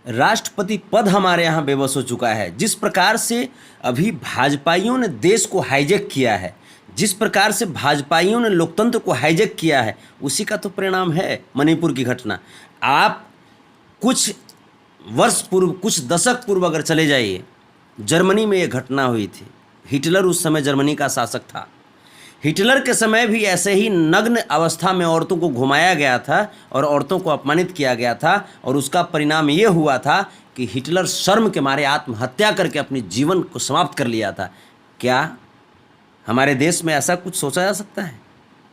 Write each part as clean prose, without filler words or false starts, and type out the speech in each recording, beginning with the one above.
राष्ट्रपति पद हमारे यहाँ बेबस हो चुका है। जिस प्रकार से अभी भाजपाइयों ने देश को हाईजैक किया है, जिस प्रकार से भाजपाइयों ने लोकतंत्र को हाईजैक किया है, उसी का तो परिणाम है मणिपुर की घटना। आप कुछ वर्ष पूर्व, कुछ दशक पूर्व अगर चले जाइए, जर्मनी में ये घटना हुई थी। हिटलर उस समय जर्मनी का शासक था। हिटलर के समय भी ऐसे ही नग्न अवस्था में औरतों को घुमाया गया था और औरतों को अपमानित किया गया था, और उसका परिणाम ये हुआ था कि हिटलर शर्म के मारे आत्महत्या करके अपने जीवन को समाप्त कर लिया था। क्या हमारे देश में ऐसा कुछ सोचा जा सकता है?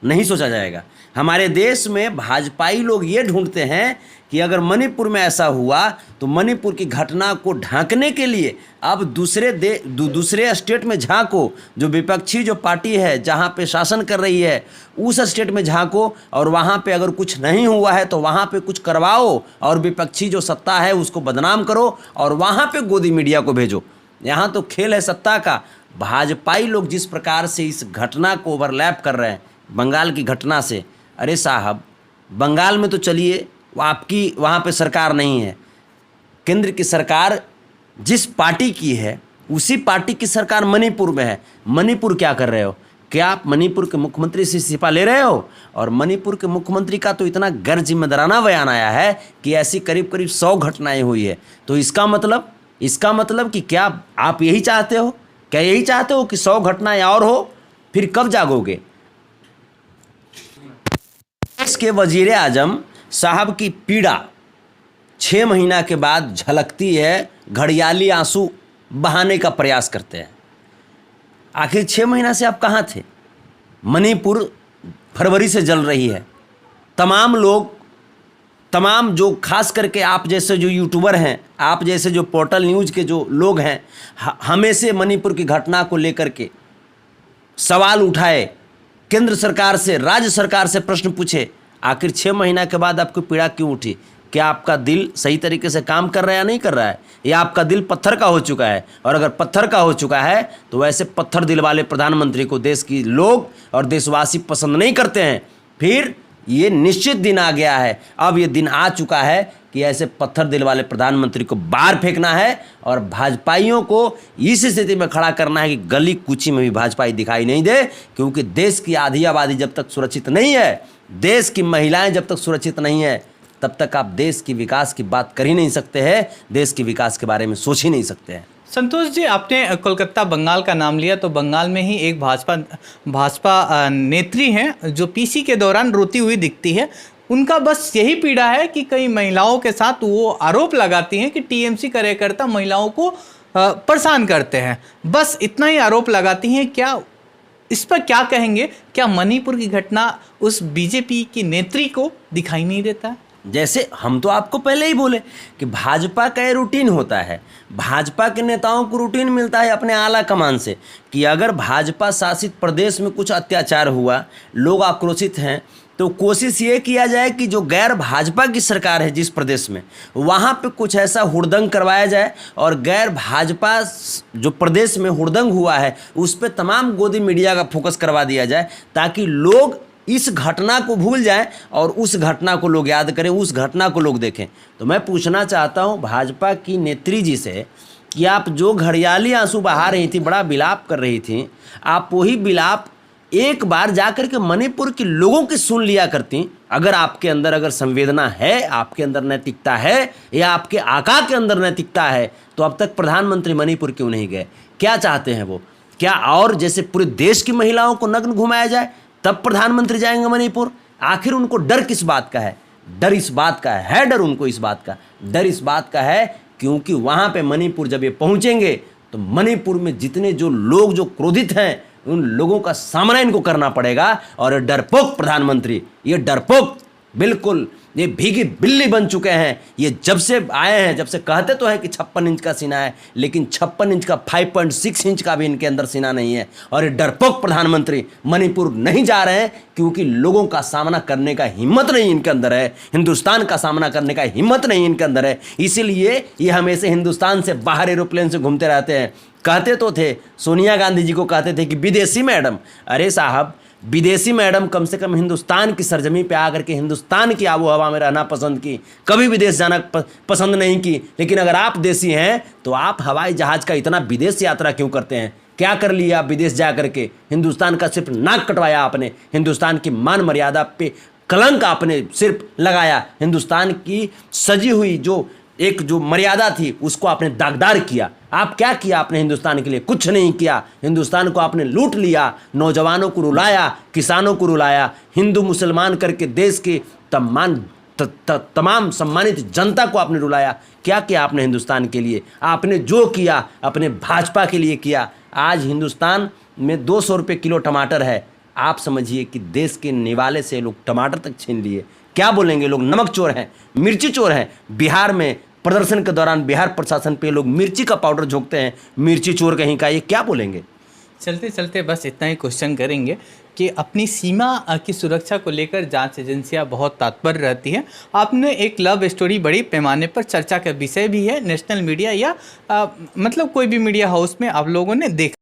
नहीं सोचा जाएगा। हमारे देश में भाजपाई लोग ये ढूंढते हैं कि अगर मणिपुर में ऐसा हुआ तो मणिपुर की घटना को ढांकने के लिए अब दूसरे स्टेट में झांको, जो विपक्षी जो पार्टी है जहां पे शासन कर रही है उस स्टेट में झांको, और वहां पे अगर कुछ नहीं हुआ है तो वहां पे कुछ करवाओ, और विपक्षी जो सत्ता है उसको बदनाम करो और वहां पे गोदी मीडिया को भेजो। यहाँ तो खेल है सत्ता का। भाजपाई लोग जिस प्रकार से इस घटना को ओवरलैप कर रहे हैं बंगाल की घटना से, अरे साहब, बंगाल में तो चलिए आपकी वहाँ पे सरकार नहीं है, केंद्र की सरकार जिस पार्टी की है उसी पार्टी की सरकार मणिपुर में है। मणिपुर क्या कर रहे हो? क्या आप मणिपुर के मुख्यमंत्री से इस्तीफा ले रहे हो? और मणिपुर के मुख्यमंत्री का तो इतना गैर जिम्मेदाराना बयान आया है कि ऐसी करीब करीब 100 घटनाएं हुई है। तो इसका मतलब कि क्या आप यही चाहते हो? क्या यही चाहते हो कि 100 घटनाएं और हो? फिर कब जागोगे? देश के वजीर आजम साहब की पीड़ा 6 महीना के बाद झलकती है, घड़ियाली आंसू बहाने का प्रयास करते हैं। आखिर 6 महीना से आप कहाँ थे? मणिपुर फरवरी से जल रही है। तमाम लोग, तमाम जो खास करके आप जैसे जो यूट्यूबर हैं, आप जैसे जो पोर्टल न्यूज़ के जो लोग हैं, हमेशा मणिपुर की घटना को लेकर के सवाल उठाए, केंद्र सरकार से, राज्य सरकार से प्रश्न पूछे। आखिर 6 महीना के बाद आपको पीड़ा क्यों उठी? क्या आपका दिल सही तरीके से काम कर रहा है या नहीं कर रहा है, या आपका दिल पत्थर का हो चुका है? और अगर पत्थर का हो चुका है तो वैसे पत्थर दिल वाले प्रधानमंत्री को देश की लोग और देशवासी पसंद नहीं करते हैं। फिर ये निश्चित दिन आ गया है, अब ये दिन आ चुका है कि ऐसे पत्थर दिल वाले प्रधानमंत्री को बाहर फेंकना है और भाजपाइयों को इस स्थिति में खड़ा करना है कि गली कूची में भी भाजपाई दिखाई नहीं दे। क्योंकि देश की आधी आबादी जब तक सुरक्षित नहीं है, देश की महिलाएं जब तक सुरक्षित नहीं है, तब तक आप देश की विकास की बात कर ही नहीं सकते हैं, देश के विकास के बारे में सोच ही नहीं सकते हैं। संतोष जी, आपने कोलकाता बंगाल का नाम लिया, तो बंगाल में ही एक भाजपा नेत्री हैं जो पीसी के दौरान रोती हुई दिखती है। उनका बस यही पीड़ा है कि कई महिलाओं के साथ वो आरोप लगाती हैं कि टीएमसी कार्यकर्ता महिलाओं को परेशान करते हैं। बस इतना ही आरोप लगाती हैं। क्या इस पर क्या कहेंगे? क्या मणिपुर की घटना उस बीजेपी की नेत्री को दिखाई नहीं देता? जैसे हम तो आपको पहले ही बोले कि भाजपा का ये रूटीन होता है, भाजपा के नेताओं को रूटीन मिलता है अपने आला कमान से कि अगर भाजपा शासित प्रदेश में कुछ अत्याचार हुआ, लोग आक्रोशित हैं, तो कोशिश ये किया जाए कि जो गैर भाजपा की सरकार है जिस प्रदेश में, वहाँ पे कुछ ऐसा हुड़दंग करवाया जाए, और गैर भाजपा जो प्रदेश में हुड़दंग हुआ है उस पर तमाम गोदी मीडिया का फोकस करवा दिया जाए, ताकि लोग इस घटना को भूल जाएं और उस घटना को लोग याद करें, उस घटना को लोग देखें। तो मैं पूछना चाहता हूं भाजपा की नेत्री जी से कि आप जो घड़ियाली आंसू बहा रही थी, बड़ा विलाप कर रही थी, आप वही विलाप एक बार जाकर के मणिपुर के लोगों की सुन लिया करती। अगर आपके अंदर अगर संवेदना है, आपके अंदर नैतिकता है, या आपके आका के अंदर नैतिकता है, तो अब तक प्रधानमंत्री मणिपुर क्यों नहीं गए? क्या चाहते हैं वो? क्या और जैसे पूरे देश की महिलाओं को नग्न घुमाया जाए तब प्रधानमंत्री जाएंगे मणिपुर? आखिर उनको डर किस बात का है? डर इस बात का है, डर उनको इस बात का, डर इस बात का है क्योंकि वहाँ पे मणिपुर जब ये पहुँचेंगे तो मणिपुर में जितने जो लोग जो क्रोधित हैं उन लोगों का सामना इनको करना पड़ेगा। और ये डरपोक प्रधानमंत्री, ये डरपोक बिल्कुल ये भीगी बिल्ली बन चुके हैं। ये जब से आए हैं, जब से कहते तो हैं कि 56 इंच का सीना है, लेकिन 56 इंच का 5.6 इंच का भी इनके अंदर सीना नहीं है। और ये डरपोक प्रधानमंत्री मणिपुर नहीं जा रहे हैं क्योंकि लोगों का सामना करने का हिम्मत नहीं इनके अंदर है, हिंदुस्तान का सामना करने का हिम्मत नहीं इनके अंदर है। इसीलिए ये हमेशा हिंदुस्तान से बाहर एरोप्लेन से घूमते रहते हैं। कहते तो थे, सोनिया गांधी जी को कहते थे कि विदेशी मैडम। अरे साहब, विदेशी मैडम कम से कम हिंदुस्तान की सरजमी पे आकर के हिंदुस्तान की आबो हवा में रहना पसंद की, कभी विदेश जाना पसंद नहीं की। लेकिन अगर आप देसी हैं तो आप हवाई जहाज़ का इतना विदेश यात्रा क्यों करते हैं? क्या कर लिया आप विदेश जा करके? हिंदुस्तान का सिर्फ नाक कटवाया आपने, हिंदुस्तान की मान मर्यादा पे कलंक आपने सिर्फ लगाया, हिंदुस्तान की सजी हुई जो मर्यादा थी उसको आपने दागदार किया। आप क्या किया आपने हिंदुस्तान के लिए? कुछ नहीं किया। हिंदुस्तान को आपने लूट लिया, नौजवानों को रुलाया, किसानों को रुलाया, हिंदू मुसलमान करके देश के तमाम सम्मानित जनता को आपने रुलाया। क्या किया आपने हिंदुस्तान के लिए? आपने जो किया अपने भाजपा के लिए किया। आज हिंदुस्तान में 200 रुपये किलो टमाटर है। आप समझिए कि देश के निवाले से लोग टमाटर तक छीन लिए। क्या बोलेंगे लोग? नमक चोर हैं, मिर्ची चोर हैं। बिहार में प्रदर्शन के दौरान बिहार प्रशासन पे लोग मिर्ची का पाउडर झोंकते हैं, मिर्ची चोर कहीं का। ये क्या बोलेंगे? चलते चलते बस इतना ही क्वेश्चन करेंगे कि अपनी सीमा की सुरक्षा को लेकर जांच एजेंसियां बहुत तत्पर रहती हैं। आपने एक लव स्टोरी बड़ी पैमाने पर चर्चा का विषय भी है, नेशनल मीडिया या मतलब कोई भी मीडिया हाउस में आप लोगों ने देखा।